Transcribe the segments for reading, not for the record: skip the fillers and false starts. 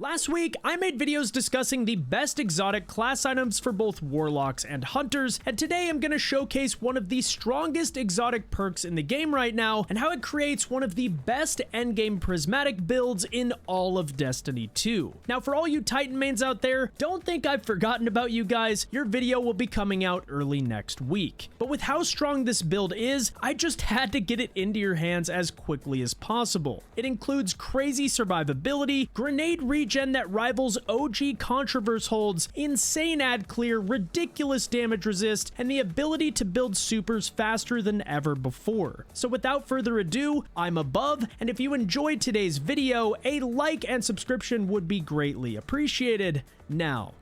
Last week, I made videos discussing the best exotic class items for both warlocks and hunters, and today I'm going to showcase one of the strongest exotic perks in the game right now, and how it creates one of the best endgame prismatic builds in all of Destiny 2. Now for all you Titan mains out there, don't think I've forgotten about you guys, your video will be coming out early next week. But with how strong this build is, I just had to get it into your hands as quickly as possible. It includes crazy survivability, grenade regen that rivals OG Controverse holds, insane ad clear, ridiculous damage resist, and the ability to build supers faster than ever before. So without further ado, I'm Above, and if you enjoyed today's video, a like and subscription would be greatly appreciated. Now,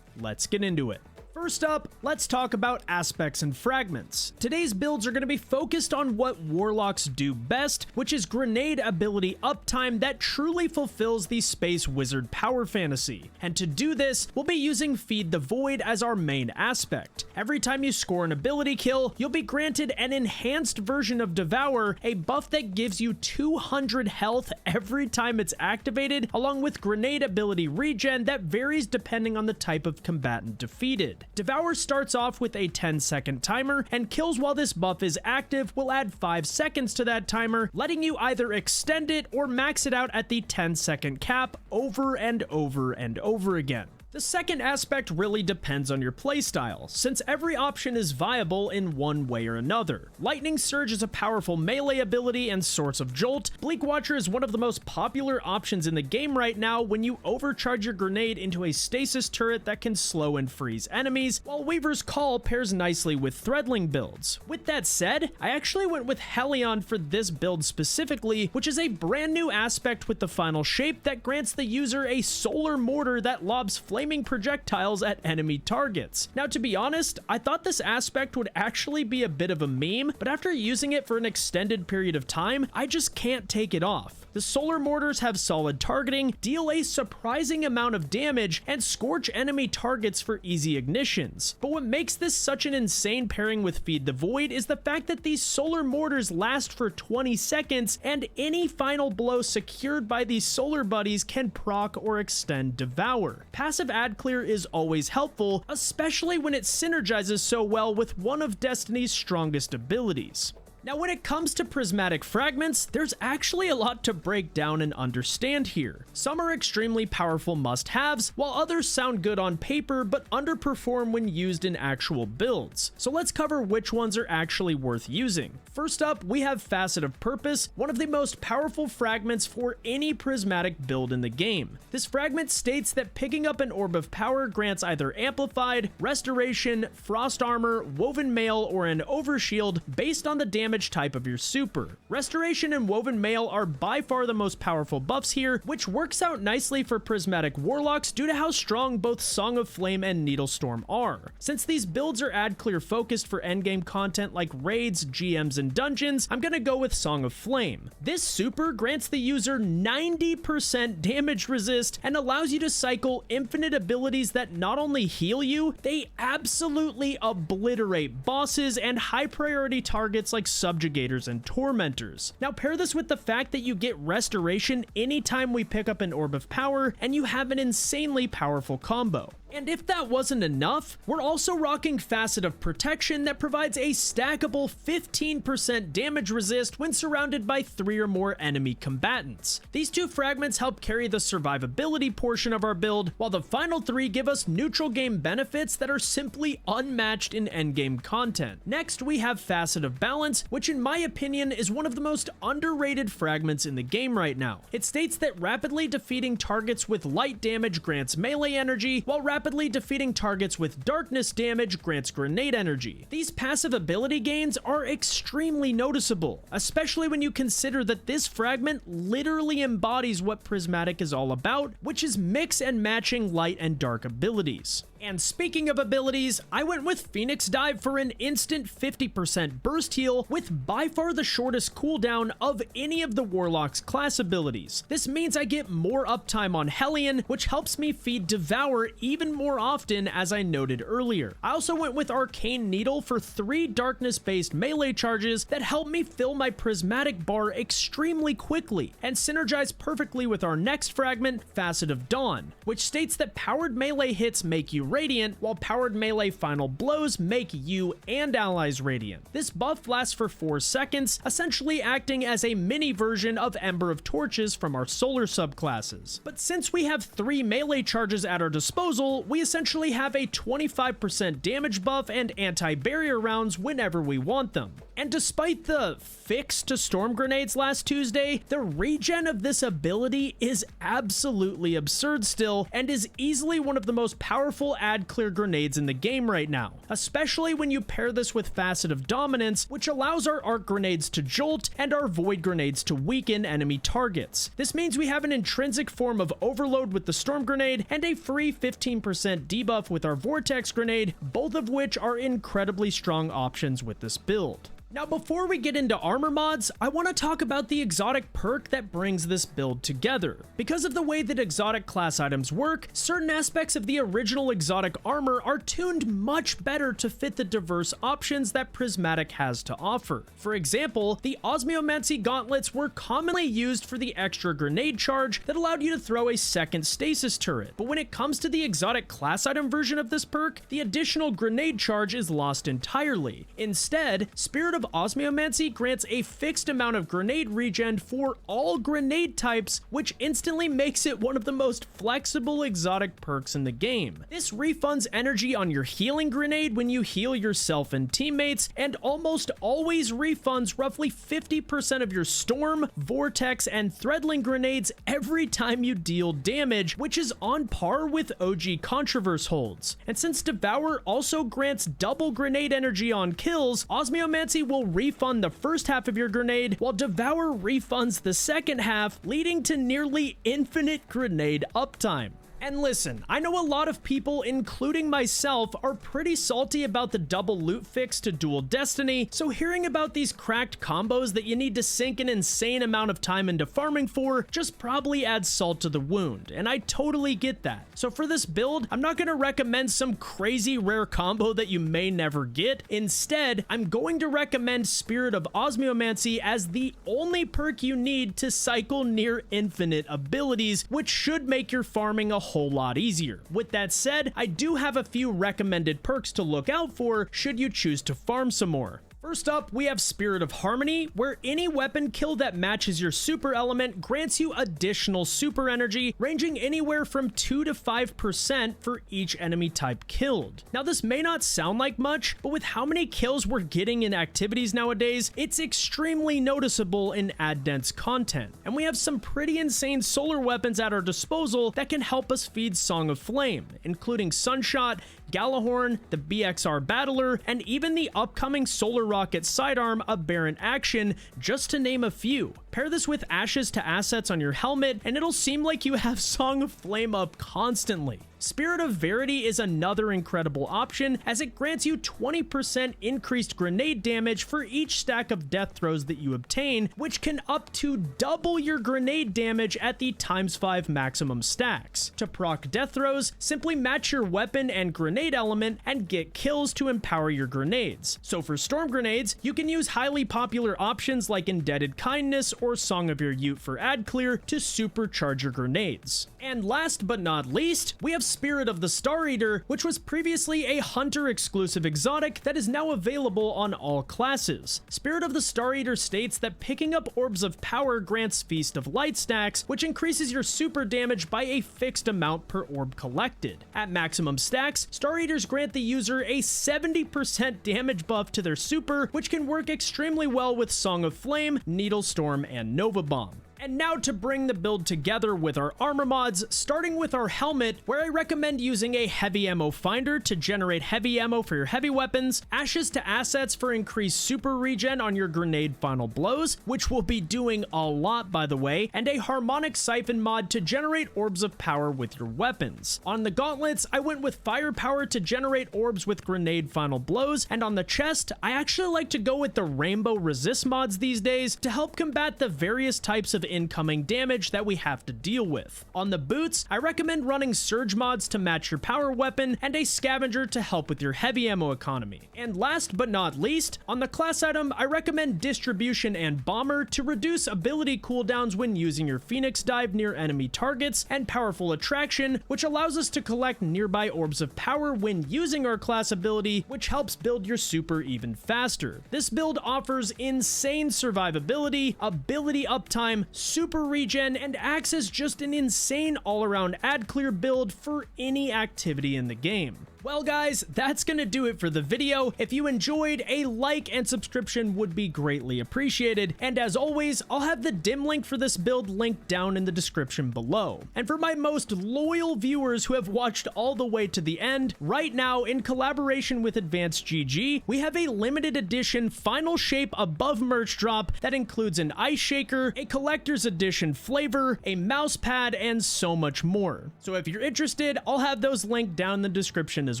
let's get into it. First up, let's talk about aspects and fragments. Today's builds are going to be focused on what warlocks do best, which is grenade ability uptime that truly fulfills the space wizard power fantasy. And to do this, we'll be using Feed the Void as our main aspect. Every time you score an ability kill, you'll be granted an enhanced version of Devour, a buff that gives you 200 health every time it's activated, along with grenade ability regen that varies depending on the type of combatant defeated. Devour starts off with a 10-second timer, and kills while this buff is active will add 5 seconds to that timer, letting you either extend it or max it out at the 10-second cap over and over and over again. The second aspect really depends on your playstyle, since every option is viable in one way or another. Lightning Surge is a powerful melee ability and source of jolt. Bleak Watcher is one of the most popular options in the game right now when you overcharge your grenade into a stasis turret that can slow and freeze enemies, while Weaver's Call pairs nicely with Threadling builds. With that said, I actually went with Helion for this build specifically, which is a brand new aspect with the final shape that grants the user a solar mortar that lobs flaming projectiles at enemy targets. Now, to be honest, I thought this aspect would actually be a bit of a meme, but after using it for an extended period of time, I just can't take it off. The solar mortars have solid targeting, deal a surprising amount of damage, and scorch enemy targets for easy ignitions. But what makes this such an insane pairing with Feed the Void is the fact that these solar mortars last for 20 seconds, and any final blow secured by these solar buddies can proc or extend Devour. Passive ad clear is always helpful, especially when it synergizes so well with one of Destiny's strongest abilities. Now, when it comes to prismatic fragments, there's actually a lot to break down and understand here. Some are extremely powerful must-haves, while others sound good on paper but underperform when used in actual builds. So let's cover which ones are actually worth using. First up, we have Facet of Purpose, one of the most powerful fragments for any prismatic build in the game. This fragment states that picking up an Orb of Power grants either Amplified, Restoration, Frost Armor, Woven Mail, or an Overshield based on the damage type of your super. Restoration and Woven Mail are by far the most powerful buffs here, which works out nicely for prismatic warlocks due to how strong both Song of Flame and Needlestorm are. Since these builds are ad clear focused for endgame content like raids, GMs, and dungeons, I'm gonna go with Song of Flame. This super grants the user 90% damage resist and allows you to cycle infinite abilities that not only heal you, they absolutely obliterate bosses and high priority targets like subjugators and tormentors. Now pair this with the fact that you get restoration anytime we pick up an Orb of Power, and you have an insanely powerful combo. And if that wasn't enough, we're also rocking Facet of Protection that provides a stackable 15% damage resist when surrounded by 3 or more enemy combatants. These two fragments help carry the survivability portion of our build, while the final 3 give us neutral game benefits that are simply unmatched in endgame content. Next, we have Facet of Balance, which in my opinion is one of the most underrated fragments in the game right now. It states that rapidly defeating targets with light damage grants melee energy, while rapidly defeating targets with darkness damage grants grenade energy. These passive ability gains are extremely noticeable, especially when you consider that this fragment literally embodies what Prismatic is all about, which is mix and matching light and dark abilities. And speaking of abilities, I went with Phoenix Dive for an instant 50% burst heal with by far the shortest cooldown of any of the Warlock's class abilities. This means I get more uptime on Hellion, which helps me feed Devour even more often, as I noted earlier. I also went with Arcane Needle for 3 darkness-based melee charges that help me fill my prismatic bar extremely quickly and synergize perfectly with our next fragment, Facet of Dawn, which states that powered melee hits make you radiant, while powered melee final blows make you and allies radiant. This buff lasts for 4 seconds, essentially acting as a mini version of Ember of Torches from our solar subclasses. But since we have 3 melee charges at our disposal, we essentially have a 25% damage buff and anti-barrier rounds whenever we want them. And despite the fix to storm grenades last Tuesday, the regen of this ability is absolutely absurd still, and is easily one of the most powerful ad clear grenades in the game right now, especially when you pair this with Facet of Dominance, which allows our arc grenades to jolt and our void grenades to weaken enemy targets. This means we have an intrinsic form of overload with the storm grenade and a free 15% debuff with our vortex grenade, both of which are incredibly strong options with this build. Now, before we get into armor mods, I want to talk about the exotic perk that brings this build together. Because of the way that exotic class items work, certain aspects of the original exotic armor are tuned much better to fit the diverse options that Prismatic has to offer. For example, the Osmiomancy gauntlets were commonly used for the extra grenade charge that allowed you to throw a second stasis turret. But when it comes to the exotic class item version of this perk, the additional grenade charge is lost entirely. Instead, Spirit of Osmiomancy grants a fixed amount of grenade regen for all grenade types, which instantly makes it one of the most flexible exotic perks in the game. This refunds energy on your healing grenade when you heal yourself and teammates, and almost always refunds roughly 50% of your storm, vortex, and threadling grenades every time you deal damage, which is on par with OG Controverse holds. And since Devour also grants double grenade energy on kills, Osmiomancy will refund the first half of your grenade, while Devour refunds the second half, leading to nearly infinite grenade uptime. And listen, I know a lot of people, including myself, are pretty salty about the double loot fix to Dual Destiny, so hearing about these cracked combos that you need to sink an insane amount of time into farming for just probably adds salt to the wound, and I totally get that. So for this build, I'm not going to recommend some crazy rare combo that you may never get. Instead, I'm going to recommend Spirit of Osmiomancy as the only perk you need to cycle near infinite abilities, which should make your farming a whole lot easier. With that said, I do have a few recommended perks to look out for should you choose to farm some more. First up, we have Spirit of Harmony, where any weapon kill that matches your super element grants you additional super energy, ranging anywhere from 2 to 5% for each enemy type killed. Now, this may not sound like much, but with how many kills we're getting in activities nowadays, it's extremely noticeable in ad-dense content. And we have some pretty insane solar weapons at our disposal that can help us feed Song of Flame, including Sunshot, Galahorn, the BXR Battler, and even the upcoming Solar Rocket Sidearm Aberrant Action, just to name a few. Pair this with Ashes to assets on your helmet, and it'll seem like you have Song of Flame up constantly. Spirit of Verity is another incredible option, as it grants you 20% increased grenade damage for each stack of death throws that you obtain, which can up to double your grenade damage at the ×5 maximum stacks. To proc death throws, simply match your weapon and grenade element and get kills to empower your grenades. So for storm grenades, you can use highly popular options like Indebted Kindness or Song of Your Ute for ad clear to supercharge your grenades. And last but not least, we have Spirit of the Star Eater, which was previously a hunter exclusive exotic that is now available on all classes. Spirit of the Star Eater states that picking up Orbs of Power grants Feast of Light stacks, which increases your super damage by a fixed amount per orb collected. At maximum stacks, Star Eaters grant the user a 70% damage buff to their super, which can work extremely well with Song of Flame, Needle Storm, and Nova Bomb. And now to bring the build together with our armor mods, starting with our helmet, where I recommend using a heavy ammo finder to generate heavy ammo for your heavy weapons, ashes to assets for increased super regen on your grenade final blows, which we'll be doing a lot by the way, and a harmonic siphon mod to generate orbs of power with your weapons. On the gauntlets, I went with firepower to generate orbs with grenade final blows, and on the chest, I actually like to go with the rainbow resist mods these days to help combat the various types of incoming damage that we have to deal with. On the boots, I recommend running surge mods to match your power weapon and a scavenger to help with your heavy ammo economy. And last but not least, on the class item, I recommend distribution and bomber to reduce ability cooldowns when using your phoenix dive near enemy targets, and powerful attraction, which allows us to collect nearby orbs of power when using our class ability, which helps build your super even faster. This build offers insane survivability, ability uptime, super regen, and acts as just an insane all-around ad clear build for any activity in the game. Well guys, that's gonna do it for the video. If you enjoyed, a like and subscription would be greatly appreciated. And as always, I'll have the dim link for this build linked down in the description below. And for my most loyal viewers who have watched all the way to the end, right now in collaboration with AdvancedGG, we have a limited edition final shape above merch drop that includes an ice shaker, a collector's edition flavor, a mouse pad, and so much more. So if you're interested, I'll have those linked down in the description as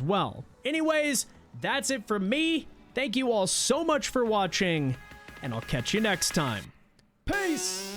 well. Anyways, that's it from me. Thank you all so much for watching, and I'll catch you next time. Peace!